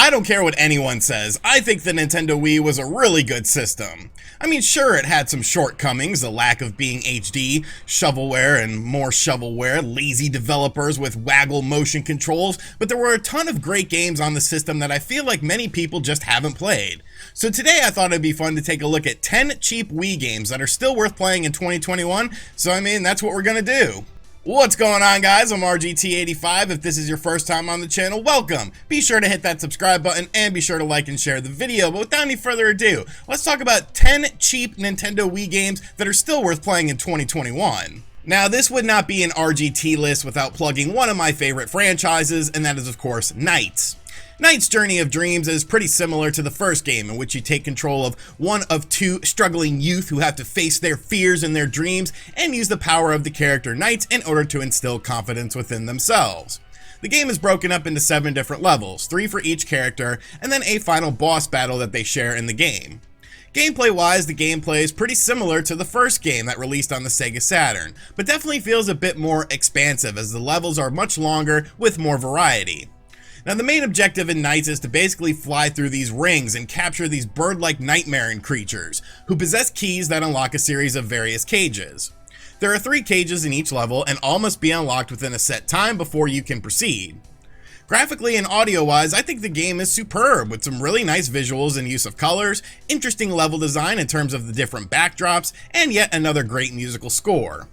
I don't care what anyone says, I think the Nintendo Wii was a really good system. I mean, sure, it had some shortcomings, the lack of being HD, shovelware and more shovelware, lazy developers with waggle motion controls, but there were a ton of great games on the system that I feel like many people just haven't played. So today I thought it'd be fun to take a look at 10 cheap Wii games that are still worth playing in 2021, so I mean, that's what we're gonna do. What's going on, guys? I'm RGT85. If this is your first time on the channel, welcome. Be sure to hit that subscribe button and be sure to like and share the video. But without any further ado, let's talk about 10 cheap Nintendo Wii games that are still worth playing in 2021. Now, this would not be an RGT list without plugging one of my favorite franchises, and that is, of course, Knights. Knight's Journey of Dreams is pretty similar to the first game, in which you take control of one of two struggling youth who have to face their fears and their dreams and use the power of the character knights in order to instill confidence within themselves. The game is broken up into 7 different levels, 3 for each character, and then a final boss battle that they share in the game. Gameplay-wise, the gameplay is pretty similar to the first game that released on the Sega Saturn, but definitely feels a bit more expansive as the levels are much longer with more variety. Now, the main objective in Knights is to basically fly through these rings and capture these bird-like nightmare creatures, who possess keys that unlock a series of various cages. There are 3 cages in each level, and all must be unlocked within a set time before you can proceed. Graphically and audio-wise, I think the game is superb, with some really nice visuals and use of colors, interesting level design in terms of the different backdrops, and yet another great musical score.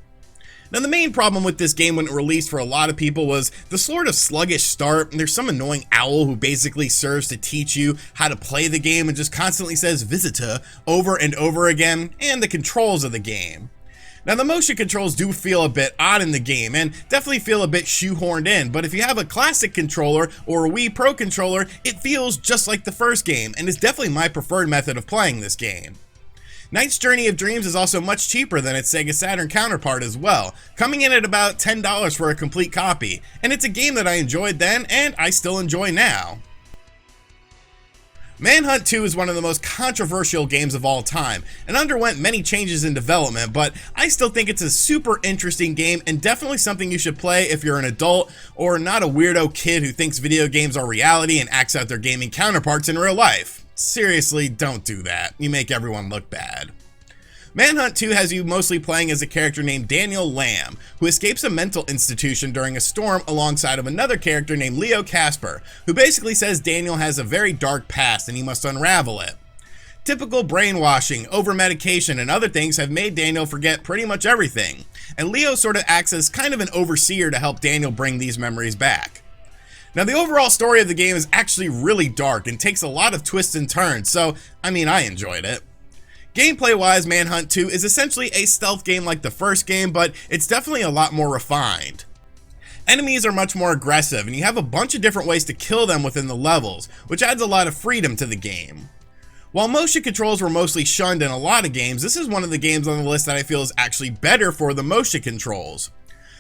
Now, the main problem with this game when it released for a lot of people was the sort of sluggish start. There's some annoying owl who basically serves to teach you how to play the game and just constantly says "visitor" over and over again, and the controls of the game. Now, the motion controls do feel a bit odd in the game and definitely feel a bit shoehorned in, but if you have a classic controller or a Wii Pro controller, it feels just like the first game and is definitely my preferred method of playing this game. Knight's Journey of Dreams is also much cheaper than its Sega Saturn counterpart as well, coming in at about $10 for a complete copy, and it's a game that I enjoyed then and I still enjoy now. Manhunt 2 is one of the most controversial games of all time, and underwent many changes in development, but I still think it's a super interesting game and definitely something you should play if you're an adult or not a weirdo kid who thinks video games are reality and acts out their gaming counterparts in real life. Seriously, don't do that. You make everyone look bad. Manhunt 2 has you mostly playing as a character named Daniel Lamb, who escapes a mental institution during a storm alongside of another character named Leo Casper, who basically says Daniel has a very dark past and he must unravel it. Typical brainwashing, over-medication, and other things have made Daniel forget pretty much everything, and Leo sort of acts as kind of an overseer to help Daniel bring these memories back. Now, the overall story of the game is actually really dark and takes a lot of twists and turns, so, I mean, I enjoyed it. Gameplay-wise, Manhunt 2 is essentially a stealth game like the first game, but it's definitely a lot more refined. Enemies are much more aggressive, and you have a bunch of different ways to kill them within the levels, which adds a lot of freedom to the game. While motion controls were mostly shunned in a lot of games, this is one of the games on the list that I feel is actually better for the motion controls.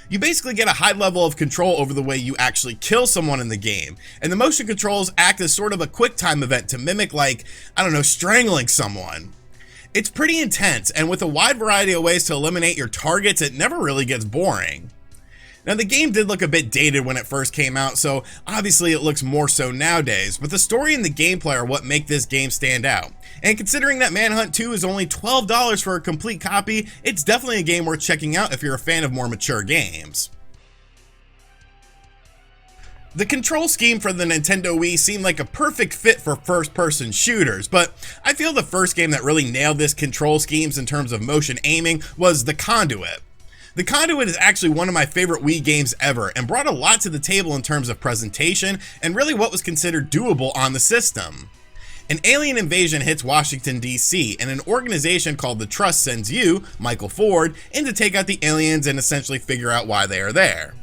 You basically get a high level of control over the way you actually kill someone in the game, and the motion controls act as sort of a quick time event to mimic, like, I don't know, strangling someone. It's pretty intense, and with a wide variety of ways to eliminate your targets, it never really gets boring. Now, the game did look a bit dated when it first came out, so obviously it looks more so nowadays, but the story and the gameplay are what make this game stand out. And considering that Manhunt 2 is only $12 for a complete copy, it's definitely a game worth checking out if you're a fan of more mature games. The control scheme for the Nintendo Wii seemed like a perfect fit for first-person shooters, but I feel the first game that really nailed this control schemes in terms of motion aiming was the Conduit. The Conduit is actually one of my favorite Wii games ever and brought a lot to the table in terms of presentation and really what was considered doable on the system. An alien invasion hits Washington, D.C., and an organization called the Trust sends you, Michael Ford, in to take out the aliens and essentially figure out why they are there.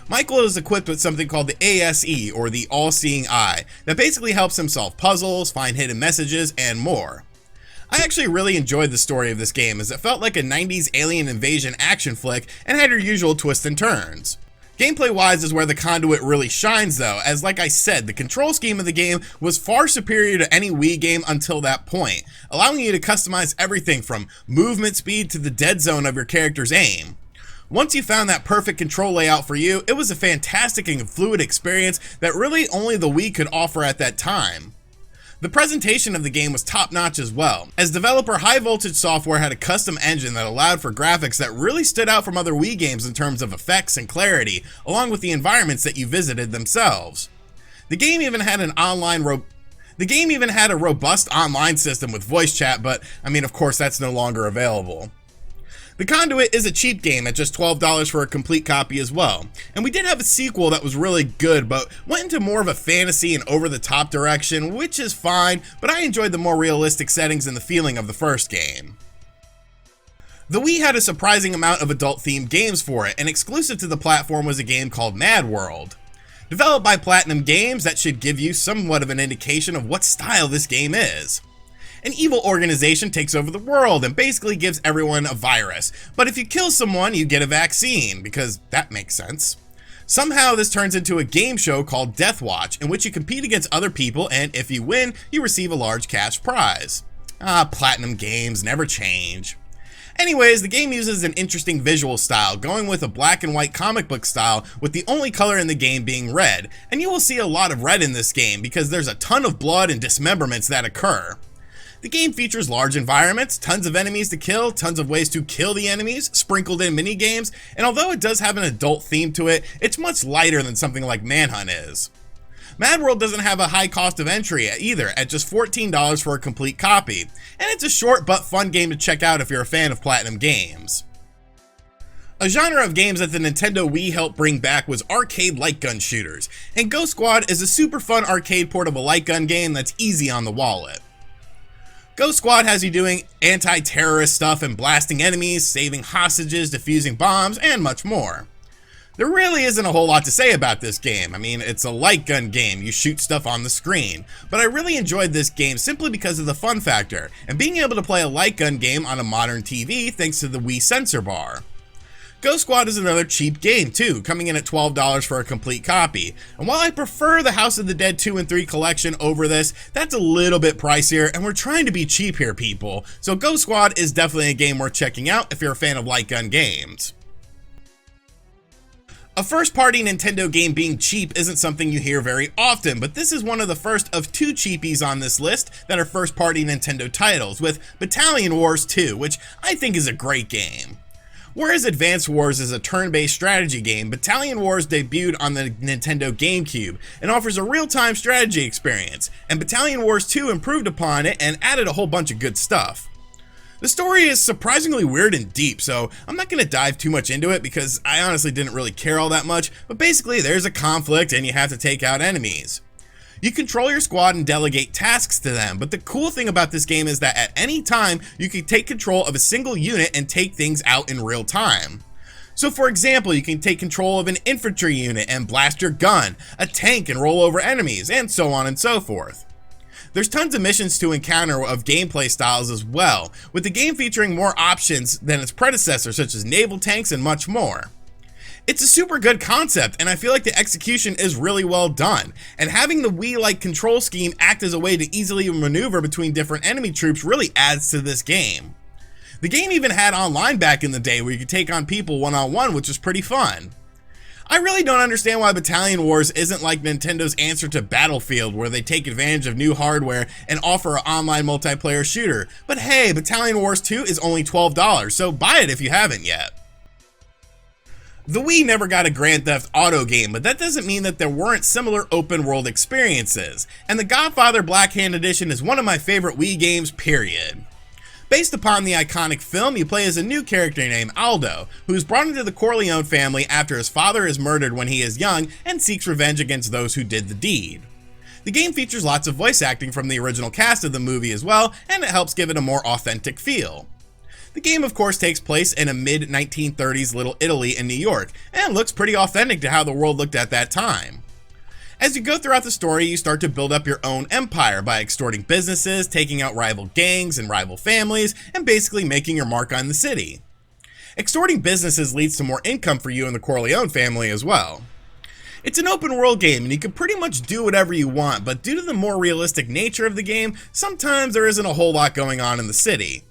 Michael is equipped with something called the ASE, or the All-Seeing Eye, that basically helps him solve puzzles, find hidden messages, and more. I actually really enjoyed the story of this game as it felt like a 90s alien invasion action flick and had your usual twists and turns. Gameplay wise is where the Conduit really shines though, as like I said, the control scheme of the game was far superior to any Wii game until that point, allowing you to customize everything from movement speed to the dead zone of your character's aim. Once you found that perfect control layout for you, it was a fantastic and fluid experience that really only the Wii could offer at that time. The presentation of the game was top-notch as well, as developer High Voltage Software had a custom engine that allowed for graphics that really stood out from other Wii games in terms of effects and clarity, along with the environments that you visited themselves. The game even had a robust online system with voice chat, but I mean, of course, that's no longer available. The Conduit is a cheap game at just $12 for a complete copy as well, and we did have a sequel that was really good but went into more of a fantasy and over-the-top direction, which is fine, but I enjoyed the more realistic settings and the feeling of the first game. The Wii had a surprising amount of adult-themed games for it, and exclusive to the platform was a game called MadWorld. Developed by Platinum Games, that should give you somewhat of an indication of what style this game is. An evil organization takes over the world and basically gives everyone a virus, but if you kill someone, you get a vaccine, because that makes sense. Somehow this turns into a game show called Death Watch, in which you compete against other people, and if you win, you receive a large cash prize. Platinum Games never change. Anyways, the game uses an interesting visual style, going with a black and white comic book style with the only color in the game being red, and you will see a lot of red in this game because there's a ton of blood and dismemberments that occur. The game features large environments, tons of enemies to kill, tons of ways to kill the enemies, sprinkled in mini-games, and although it does have an adult theme to it, it's much lighter than something like Manhunt is. MadWorld doesn't have a high cost of entry either, at just $14 for a complete copy, and it's a short but fun game to check out if you're a fan of Platinum Games. A genre of games that the Nintendo Wii helped bring back was arcade light gun shooters, and Ghost Squad is a super fun arcade port of a light gun game that's easy on the wallet. Ghost Squad has you doing anti-terrorist stuff and blasting enemies, saving hostages, defusing bombs, and much more. There really isn't a whole lot to say about this game. I mean, it's a light gun game, you shoot stuff on the screen. But I really enjoyed this game simply because of the fun factor, and being able to play a light gun game on a modern TV thanks to the Wii sensor bar. Ghost Squad is another cheap game too, coming in at $12 for a complete copy. And while I prefer the House of the Dead 2 and 3 collection over this, that's a little bit pricier, and we're trying to be cheap here, people. So Ghost Squad is definitely a game worth checking out if you're a fan of light gun games. A first-party Nintendo game being cheap isn't something you hear very often, but this is one of the first of two cheapies on this list that are first-party Nintendo titles, with Battalion Wars 2, which I think is a great game. Whereas Advance Wars is a turn-based strategy game, Battalion Wars debuted on the Nintendo GameCube and offers a real-time strategy experience, and Battalion Wars 2 improved upon it and added a whole bunch of good stuff. The story is surprisingly weird and deep, so I'm not going to dive too much into it because I honestly didn't really care all that much, but basically there's a conflict and you have to take out enemies. You control your squad and delegate tasks to them, but the cool thing about this game is that at any time, you can take control of a single unit and take things out in real time. So for example, you can take control of an infantry unit and blast your gun, a tank and roll over enemies, and so on and so forth. There's tons of missions to encounter of gameplay styles as well, with the game featuring more options than its predecessor such as naval tanks and much more. It's a super good concept, and I feel like the execution is really well done, and having the Wii-like control scheme act as a way to easily maneuver between different enemy troops really adds to this game. The game even had online back in the day where you could take on people one-on-one, which was pretty fun. I really don't understand why Battalion Wars isn't like Nintendo's answer to Battlefield, where they take advantage of new hardware and offer an online multiplayer shooter, but hey, Battalion Wars 2 is only $12, so buy it if you haven't yet. The Wii never got a Grand Theft Auto game, but that doesn't mean that there weren't similar open world experiences, and the Godfather Blackhand edition is one of my favorite Wii games, period. Based upon the iconic film, you play as a new character named Aldo, who's brought into the Corleone family after his father is murdered when he is young and seeks revenge against those who did the deed. The game features lots of voice acting from the original cast of the movie as well, and it helps give it a more authentic feel. The game of course takes place in a mid-1930s Little Italy in New York, and looks pretty authentic to how the world looked at that time. As you go throughout the story, you start to build up your own empire by extorting businesses, taking out rival gangs and rival families, and basically making your mark on the city. Extorting businesses leads to more income for you and the Corleone family as well. It's an open world game and you can pretty much do whatever you want, but due to the more realistic nature of the game, sometimes there isn't a whole lot going on in the city.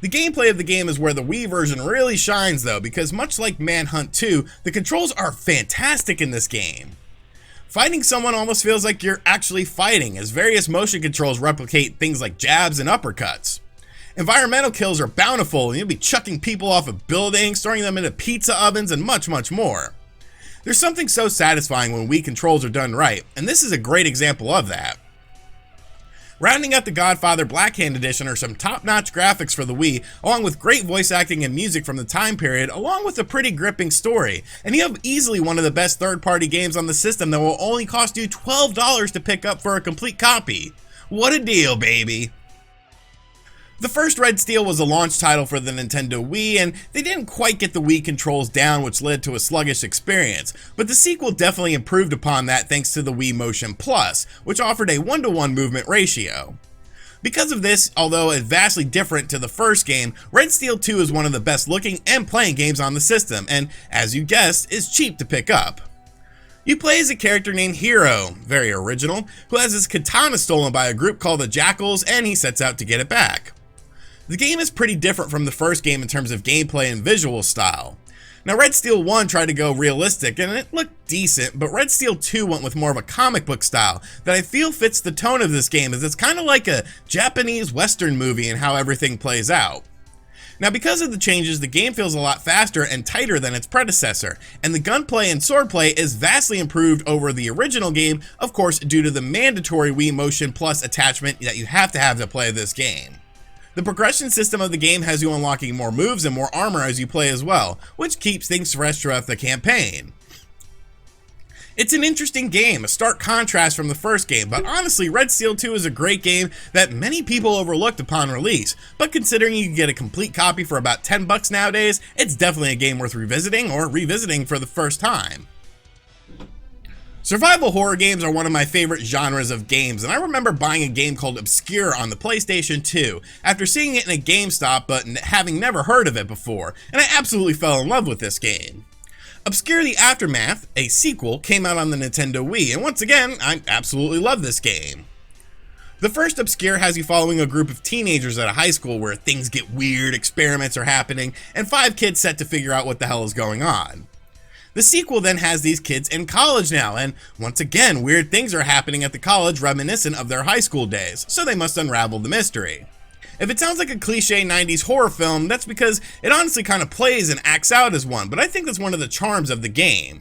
The gameplay of the game is where the Wii version really shines though, because much like Manhunt 2, the controls are fantastic in this game. Fighting someone almost feels like you're actually fighting, as various motion controls replicate things like jabs and uppercuts. Environmental kills are bountiful, and you'll be chucking people off of buildings, throwing them into pizza ovens, and much, much more. There's something so satisfying when Wii controls are done right, and this is a great example of that. Rounding out the Godfather Blackhand edition are some top-notch graphics for the Wii, along with great voice acting and music from the time period, along with a pretty gripping story. And you have easily one of the best third-party games on the system that will only cost you $12 to pick up for a complete copy. What a deal, baby! The first Red Steel was a launch title for the Nintendo Wii, and they didn't quite get the Wii controls down, which led to a sluggish experience, but the sequel definitely improved upon that thanks to the Wii Motion Plus, which offered a 1-to-1 movement ratio. Because of this, although vastly different to the first game, Red Steel 2 is one of the best looking and playing games on the system, and as you guessed, is cheap to pick up. You play as a character named Hero, very original, who has his katana stolen by a group called the Jackals, and he sets out to get it back. The game is pretty different from the first game in terms of gameplay and visual style. Now, Red Steel 1 tried to go realistic and it looked decent, but Red Steel 2 went with more of a comic book style that I feel fits the tone of this game, as it's kind of like a Japanese Western movie in how everything plays out. Now, because of the changes, the game feels a lot faster and tighter than its predecessor, and the gunplay and swordplay is vastly improved over the original game, of course due to the mandatory Wii Motion Plus attachment that you have to play this game. The progression system of the game has you unlocking more moves and more armor as you play as well, which keeps things fresh throughout the campaign. It's an interesting game, a stark contrast from the first game, but honestly, Red Steel 2 is a great game that many people overlooked upon release, but considering you can get a complete copy for about $10 nowadays, it's definitely a game worth revisiting or revisiting for the first time. Survival horror games are one of my favorite genres of games, and I remember buying a game called Obscure on the PlayStation 2 after seeing it in a GameStop but having never heard of it before, and I absolutely fell in love with this game. Obscure: The Aftermath, a sequel, came out on the Nintendo Wii, and once again, I absolutely love this game. The first Obscure has you following a group of teenagers at a high school where things get weird, experiments are happening, and 5 kids set to figure out what the hell is going on. The sequel then has these kids in college now, and once again, weird things are happening at the college reminiscent of their high school days, so they must unravel the mystery. If it sounds like a cliche 90s horror film, that's because it honestly kind of plays and acts out as one, but I think that's one of the charms of the game.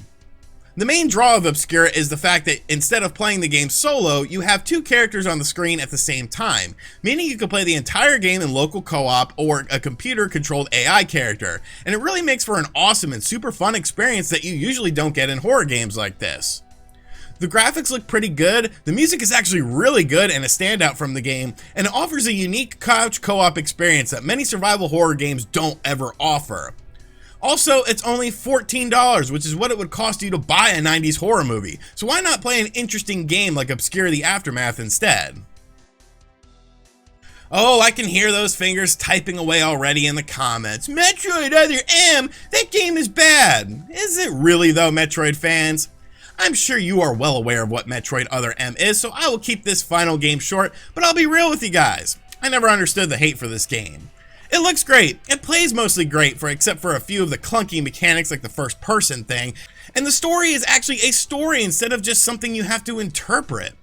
The main draw of Obscure is the fact that instead of playing the game solo, you have 2 characters on the screen at the same time, meaning you can play the entire game in local co-op or a computer-controlled AI character, and it really makes for an awesome and super fun experience that you usually don't get in horror games like this. The graphics look pretty good, the music is actually really good and a standout from the game, and it offers a unique couch co-op experience that many survival horror games don't ever offer. Also, it's only $14, which is what it would cost you to buy a 90s horror movie, so why not play an interesting game like Obscure: The Aftermath instead? Oh, I can hear those fingers typing away already in the comments. Metroid Other M, that game is bad. Is it really though, Metroid fans? I'm sure you are well aware of what Metroid Other M is, so I will keep this final game short, but I'll be real with you guys. I never understood the hate for this game. It looks great, it plays mostly great except for a few of the clunky mechanics like the first person thing, and the story is actually a story instead of just something you have to interpret.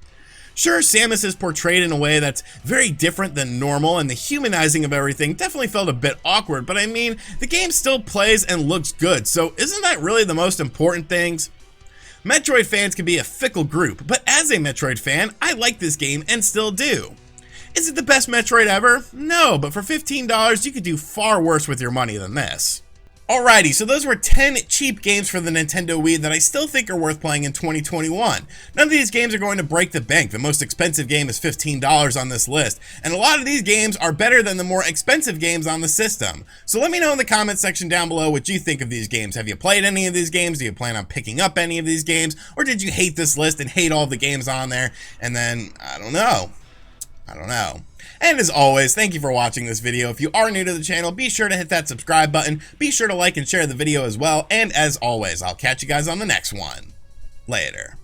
Sure, Samus is portrayed in a way that's very different than normal, and the humanizing of everything definitely felt a bit awkward, but I mean, the game still plays and looks good, so isn't that really the most important things? Metroid fans can be a fickle group, but as a Metroid fan, I like this game and still do. Is it the best Metroid ever? No, but for $15, you could do far worse with your money than this. Alrighty, so those were 10 cheap games for the Nintendo Wii that I still think are worth playing in 2021. None of these games are going to break the bank. The most expensive game is $15 on this list, and a lot of these games are better than the more expensive games on the system. So let me know in the comment section down below what you think of these games. Have you played any of these games? Do you plan on picking up any of these games? Or did you hate this list and hate all the games on there? And then, I don't know. And as always, thank you for watching this video. If you are new to the channel, be sure to hit that subscribe button. Be sure to like and share the video as well. And as always, I'll catch you guys on the next one. Later.